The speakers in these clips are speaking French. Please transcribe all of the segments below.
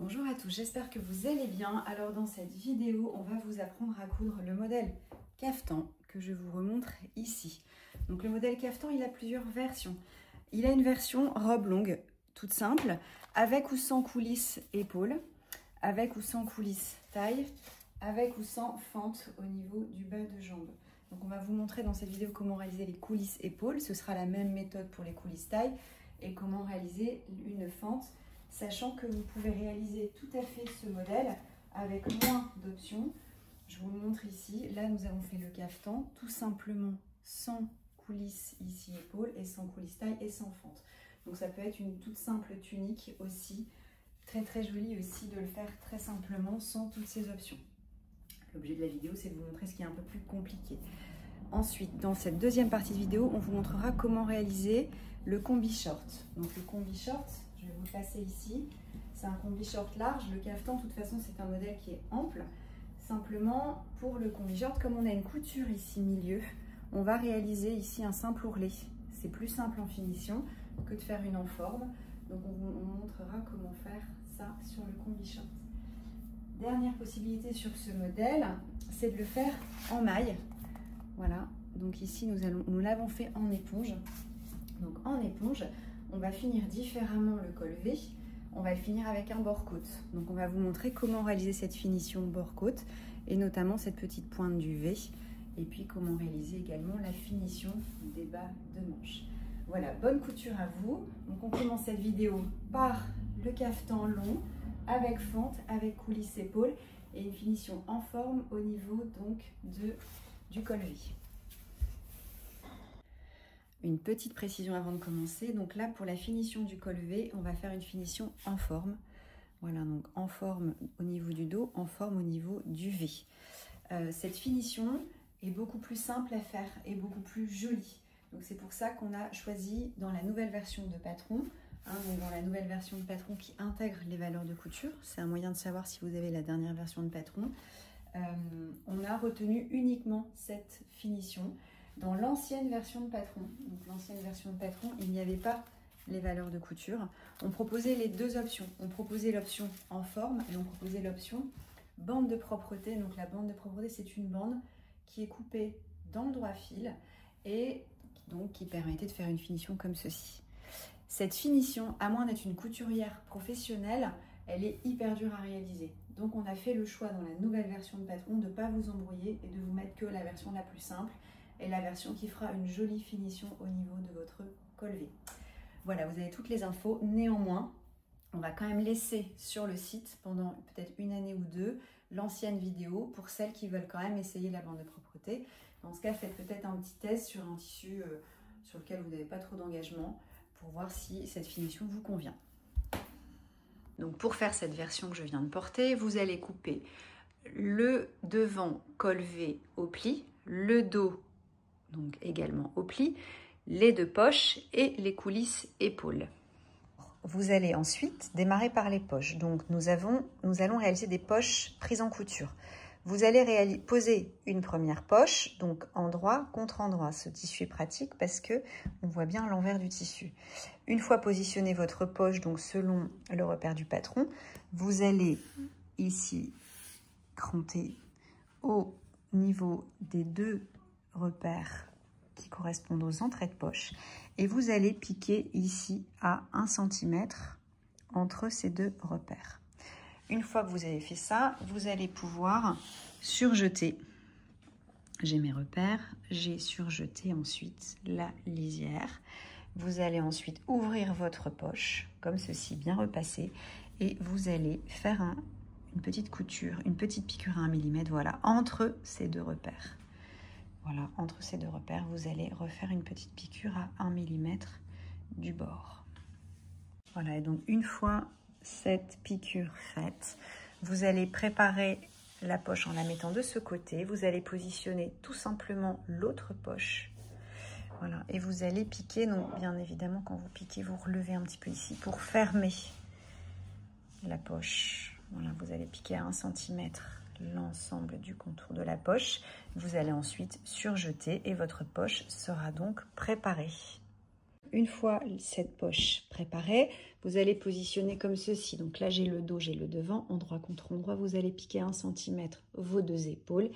Bonjour à tous, j'espère que vous allez bien. Alors dans cette vidéo, on va vous apprendre à coudre le modèle caftan que je vous remontre ici. Donc le modèle caftan, il a plusieurs versions. Il a une version robe longue, toute simple, avec ou sans coulisses épaules, avec ou sans coulisses taille, avec ou sans fente au niveau du bas de jambe. Donc on va vous montrer dans cette vidéo comment réaliser les coulisses épaules. Ce sera la même méthode pour les coulisses taille et comment réaliser une fente, sachant que vous pouvez réaliser tout à fait ce modèle avec moins d'options. Je vous le montre ici. Là, nous avons fait le caftan, tout simplement sans coulisses ici épaules et sans coulisses taille et sans fente. Donc ça peut être une toute simple tunique aussi, très jolie aussi de le faire très simplement sans toutes ces options. L'objet de la vidéo, c'est de vous montrer ce qui est un peu plus compliqué. Ensuite, dans cette deuxième partie de vidéo, on vous montrera comment réaliser le combi short. Donc le combi short, je vais vous le passer ici. C'est un combi short large. Le caftan, de toute façon, c'est un modèle qui est ample. Simplement, pour le combi short, comme on a une couture ici milieu, on va réaliser ici un simple ourlet. C'est plus simple en finition que de faire une en forme. Donc on vous montrera comment faire ça sur le combi short. Dernière possibilité sur ce modèle, c'est de le faire en maille. Voilà, donc ici nous l'avons fait en éponge. Donc en éponge, on va finir différemment le col V. On va le finir avec un bord-côte. Donc on va vous montrer comment réaliser cette finition bord-côte et notamment cette petite pointe du V. Et puis comment réaliser également la finition des bas de manche. Voilà, bonne couture à vous. Donc on commence cette vidéo par le caftan long avec fente, avec coulisses épaules et une finition en forme au niveau donc du col V. Une petite précision avant de commencer. Donc là, pour la finition du col V, on va faire une finition en forme. Voilà, donc en forme au niveau du dos, en forme au niveau du V. Cette finition est beaucoup plus simple à faire et beaucoup plus jolie. Donc c'est pour ça qu'on a choisi dans la nouvelle version de Patron, donc dans la nouvelle version de Patron qui intègre les valeurs de couture. C'est un moyen de savoir si vous avez la dernière version de Patron. On a retenu uniquement cette finition. Dans l'ancienne version de Patron, donc l'ancienne version de Patron, il n'y avait pas les valeurs de couture. On proposait les deux options. On proposait l'option en forme et on proposait l'option bande de propreté. Donc la bande de propreté, c'est une bande qui est coupée dans le droit fil et donc qui permettait de faire une finition comme ceci. Cette finition, à moins d'être une couturière professionnelle, elle est hyper dure à réaliser. Donc on a fait le choix dans la nouvelle version de Patron de ne pas vous embrouiller et de vous mettre que la version la plus simple et la version qui fera une jolie finition au niveau de votre col V. Voilà, vous avez toutes les infos. Néanmoins, on va quand même laisser sur le site pendant peut-être une année ou deux l'ancienne vidéo pour celles qui veulent quand même essayer la bande de propreté. Dans ce cas, faites peut-être un petit test sur un tissu sur lequel vous n'avez pas trop d'engagement pour voir si cette finition vous convient. Donc pour faire cette version que je viens de porter, vous allez couper le devant col V au pli, le dos donc également au pli, les deux poches et les coulisses épaules. Vous allez ensuite démarrer par les poches. Donc nous allons réaliser des poches prises en couture. Vous allez poser une première poche, donc endroit contre endroit. Ce tissu est pratique parce que on voit bien l'envers du tissu. Une fois positionné votre poche, donc selon le repère du patron, vous allez ici cranter au niveau des deux repères qui correspondent aux entrées de poche et vous allez piquer ici à 1 cm entre ces deux repères. Une fois que vous avez fait ça, vous allez pouvoir surjeter. J'ai mes repères, j'ai surjeté ensuite la lisière. Vous allez ensuite ouvrir votre poche comme ceci, bien repassé, et vous allez faire une petite couture, une petite piqûre à 1 mm, voilà, entre ces deux repères. Voilà, entre ces deux repères, vous allez refaire une petite piqûre à 1 mm du bord. Voilà, et donc une fois cette piqûre faite, vous allez préparer la poche en la mettant de ce côté. Vous allez positionner tout simplement l'autre poche. Voilà, et vous allez piquer. Donc bien évidemment, quand vous piquez, vous relevez un petit peu ici pour fermer la poche. Voilà, vous allez piquer à 1 cm l'ensemble du contour de la poche. Vous allez ensuite surjeter et votre poche sera donc préparée. une fois cette poche préparée, vous allez positionner comme ceci. Donc là, j'ai le dos, j'ai le devant, endroit contre endroit. Vous allez piquer 1 cm vos 2 épaules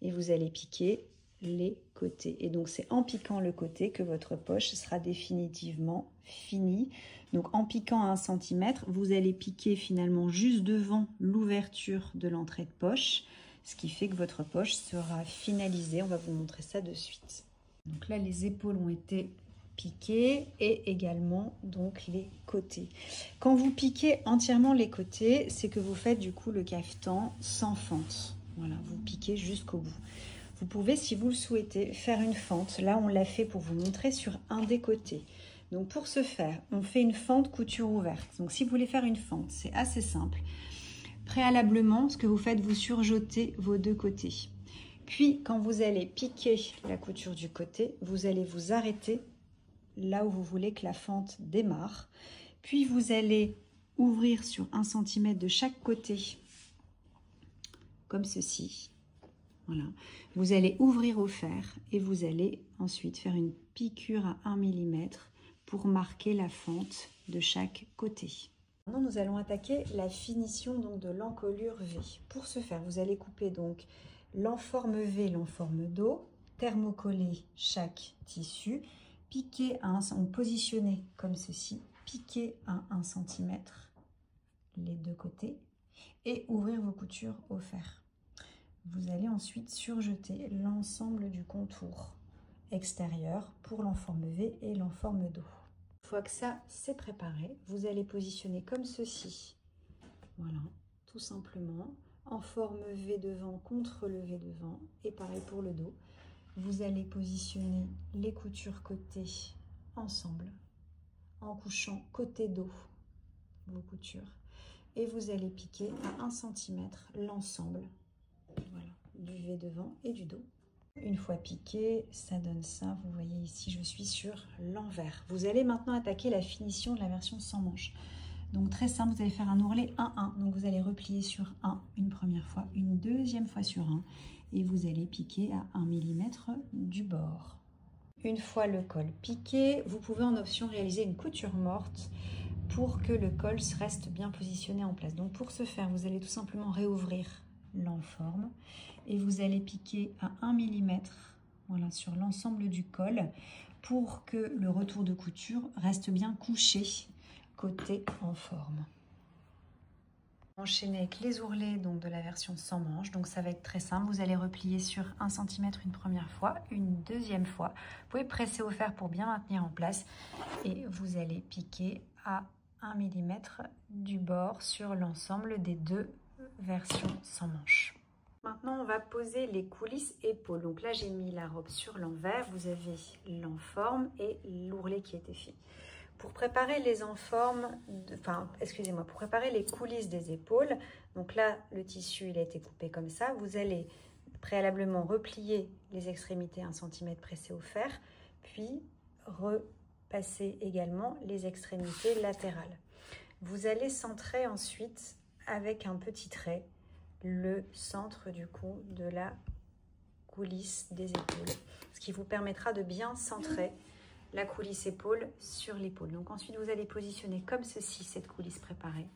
et vous allez piquer les côtés. Et donc, c'est en piquant le côté que votre poche sera définitivement finie. Donc, en piquant à 1 cm, vous allez piquer finalement juste devant l'ouverture de l'entrée de poche, ce qui fait que votre poche sera finalisée. On va vous montrer ça de suite. Donc là, les épaules ont été piquées et également donc les côtés. Quand vous piquez entièrement les côtés, c'est que vous faites du coup le cafetan sans fente. Voilà, vous piquez jusqu'au bout. Vous pouvez, si vous le souhaitez, faire une fente. Là, on l'a fait pour vous montrer sur un des côtés. Donc pour ce faire, on fait une fente couture ouverte. Donc si vous voulez faire une fente, c'est assez simple. Préalablement, ce que vous faites, vous surjotez vos 2 côtés. Puis, quand vous allez piquer la couture du côté, vous allez vous arrêter là où vous voulez que la fente démarre. Puis, vous allez ouvrir sur 1 cm de chaque côté, comme ceci. Voilà. Vous allez ouvrir au fer et vous allez ensuite faire une piqûre à 1 mm pour marquer la fente de chaque côté. Maintenant, nous allons attaquer la finition donc, de l'encolure V. Pour ce faire, vous allez couper donc l'enforme V, l'enforme dos, thermocoller chaque tissu, piquer positionner comme ceci, piquer à 1 cm les 2 côtés et ouvrir vos coutures au fer. Vous allez ensuite surjeter l'ensemble du contour extérieur pour l'enforme V et l'enforme dos. Une fois que ça c'est préparé, vous allez positionner comme ceci. Voilà, tout simplement. En forme V devant contre le V devant et pareil pour le dos. Vous allez positionner les coutures côté ensemble en couchant côté dos vos coutures et vous allez piquer à 1 cm l'ensemble, voilà, du V devant et du dos. Une fois piqué, ça donne ça. Vous voyez ici, je suis sur l'envers. Vous allez maintenant attaquer la finition de la version sans manche. Donc très simple, vous allez faire un ourlet 1-1. Donc vous allez replier sur 1 une première fois, une deuxième fois sur 1 et vous allez piquer à 1 mm du bord. Une fois le col piqué, vous pouvez en option réaliser une couture morte pour que le col reste bien positionné en place. Donc pour ce faire, vous allez tout simplement réouvrir l'enforme et vous allez piquer à 1 mm voilà, sur l'ensemble du col pour que le retour de couture reste bien couché côté en forme. Enchaîner avec les ourlets donc de la version sans manche, donc ça va être très simple. Vous allez replier sur 1 cm une première fois, une deuxième fois. Vous pouvez presser au fer pour bien maintenir en place et vous allez piquer à 1 mm du bord sur l'ensemble des 2 versions sans manche. Maintenant, on va poser les coulisses épaules. Donc là, j'ai mis la robe sur l'envers. Vous avez l'enforme et l'ourlet qui était fait. Pour préparer les enformes, pour préparer les coulisses des épaules, donc là, le tissu, il a été coupé comme ça. Vous allez préalablement replier les extrémités 1 cm pressées au fer, puis repasser également les extrémités latérales. Vous allez centrer ensuite avec un petit trait le centre du coup de la coulisse des épaules, ce qui vous permettra de bien centrer la coulisse épaule sur l'épaule. Donc ensuite vous allez positionner comme ceci cette coulisse préparée.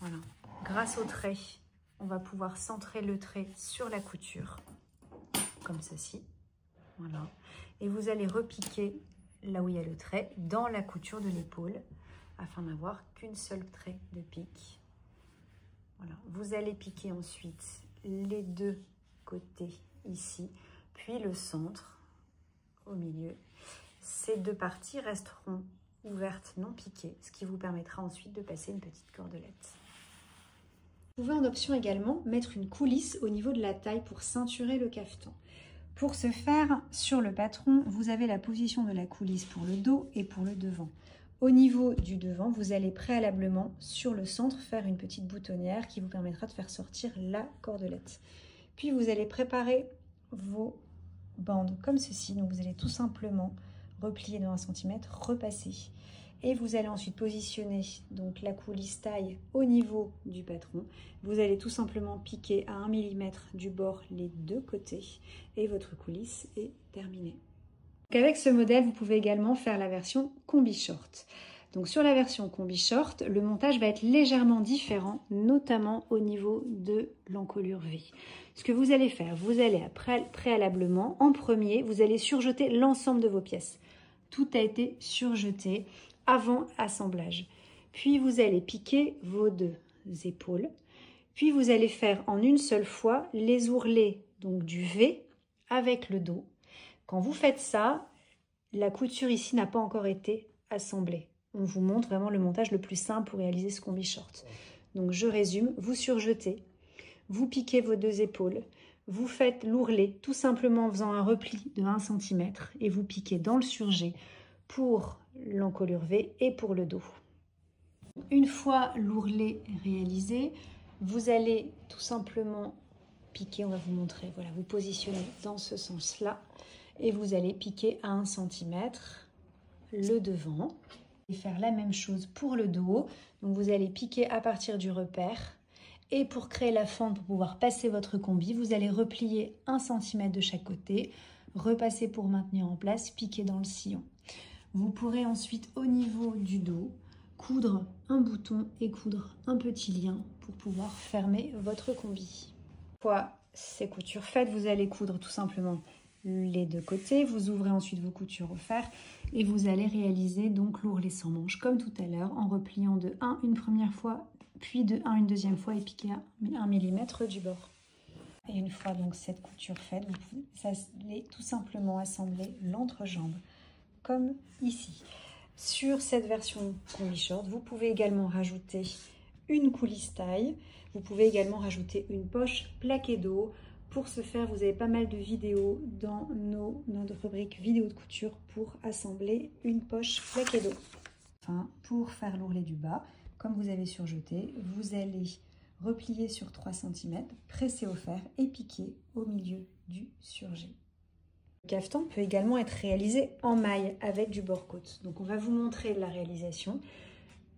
Voilà. Grâce au trait, on va pouvoir centrer le trait sur la couture comme ceci. Voilà. Et vous allez repiquer là où il y a le trait dans la couture de l'épaule afin d'avoir qu'une seule trait de pique. Voilà. Vous allez piquer ensuite les 2 côtés ici, puis le centre au milieu. Ces 2 parties resteront ouvertes, non piquées, ce qui vous permettra ensuite de passer une petite cordelette. Vous pouvez en option également mettre une coulisse au niveau de la taille pour ceinturer le cafetan. Pour ce faire, sur le patron, vous avez la position de la coulisse pour le dos et pour le devant. Au niveau du devant, vous allez préalablement, sur le centre, faire une petite boutonnière qui vous permettra de faire sortir la cordelette. Puis vous allez préparer vos bandes comme ceci. Donc vous allez tout simplement replier de 1 cm, repasser. Et vous allez ensuite positionner donc la coulisse taille au niveau du patron. Vous allez tout simplement piquer à 1 mm du bord les 2 côtés et votre coulisse est terminée. Donc avec ce modèle, vous pouvez également faire la version combi short. Donc sur la version combi short, le montage va être légèrement différent, notamment au niveau de l'encolure V. Ce que vous allez faire, vous allez préalablement, en premier, vous allez surjeter l'ensemble de vos pièces. Tout a été surjeté avant assemblage. Puis vous allez piquer vos deux épaules. Puis vous allez faire en une seule fois les ourlets donc du V avec le dos. Quand vous faites ça, la couture ici n'a pas encore été assemblée. On vous montre vraiment le montage le plus simple pour réaliser ce combi short. Donc je résume, vous surjetez, vous piquez vos deux épaules, vous faites l'ourlet tout simplement en faisant un repli de 1 cm et vous piquez dans le surjet pour l'encolure V et pour le dos. Une fois l'ourlet réalisé, vous allez tout simplement piquer, on va vous montrer, voilà, vous positionnez dans ce sens-là et vous allez piquer à 1 cm le devant. Et faire la même chose pour le dos. Donc vous allez piquer à partir du repère et pour créer la fente pour pouvoir passer votre combi, vous allez replier 1 cm de chaque côté, repasser pour maintenir en place, piquer dans le sillon. Vous pourrez ensuite au niveau du dos coudre un bouton et coudre un petit lien pour pouvoir fermer votre combi. Une fois ces coutures faites, vous allez coudre tout simplement les deux côtés, vous ouvrez ensuite vos coutures au fer et vous allez réaliser donc l'ourlet sans manche comme tout à l'heure en repliant de 1 une première fois, puis de 1 une deuxième fois et piquer à 1 mm du bord. Et une fois donc cette couture faite, vous allez tout simplement assembler l'entrejambe comme ici. Sur cette version combi short, vous pouvez également rajouter une coulisse taille, vous pouvez également rajouter une poche plaquée dos. Pour ce faire, vous avez pas mal de vidéos dans notre rubrique vidéo de couture pour assembler une poche plaquée dos. Enfin, pour faire l'ourlet du bas, comme vous avez surjeté, vous allez replier sur 3 cm, presser au fer et piquer au milieu du surjet. Le caftan peut également être réalisé en maille avec du bord-côte. Donc on va vous montrer la réalisation.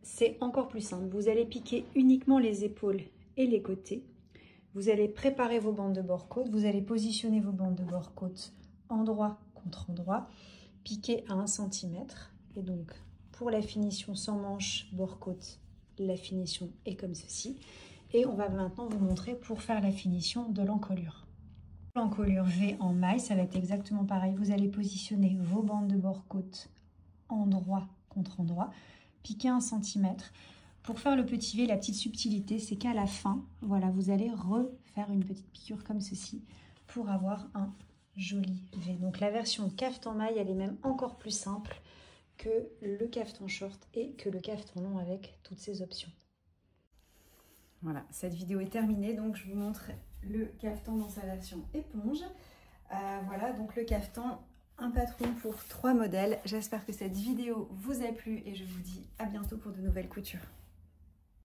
C'est encore plus simple. Vous allez piquer uniquement les épaules et les côtés. Vous allez préparer vos bandes de bord-côte, vous allez positionner vos bandes de bord-côte endroit contre endroit, piquer à 1 cm. Et donc, pour la finition sans manche bord-côte, la finition est comme ceci. Et on va maintenant vous montrer pour faire la finition de l'encolure. L'encolure V en maille, ça va être exactement pareil. Vous allez positionner vos bandes de bord-côte endroit contre endroit, piquer 1 cm. Pour faire le petit V, la petite subtilité, c'est qu'à la fin, voilà, vous allez refaire une petite piqûre comme ceci pour avoir un joli V. Donc la version caftan maille, elle est même encore plus simple que le caftan short et que le caftan long avec toutes ces options. Voilà, cette vidéo est terminée, donc je vous montre le caftan dans sa version éponge. Voilà, donc le caftan, un patron pour 3 modèles. J'espère que cette vidéo vous a plu et je vous dis à bientôt pour de nouvelles coutures.